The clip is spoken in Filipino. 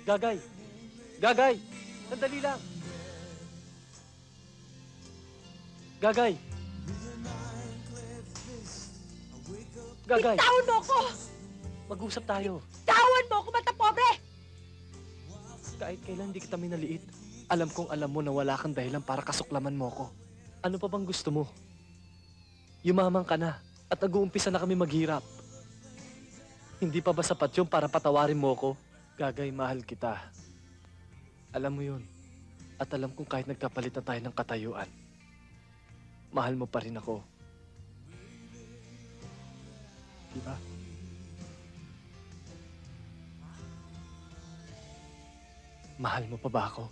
Gagay! Gagay! Sandali lang! Gagay! Gagay! Bitawan mo ko! Mag-usap tayo. Bitawan mo ko, mata pobre! Kahit kailan hindi kita minaliit, alam kong alam mo na wala kang dahilan para kasuklaman mo ko. Ano pa bang gusto mo? Yumaman ka na at nag-uumpisa na kami maghirap. Hindi pa ba sapat yun para patawarin mo ko? Gagay, mahal kita. Alam mo yun. At alam kong kahit nagkapalit na tayo ng katayuan, mahal mo pa rin ako. Diba? Mahal mo pa ba ako?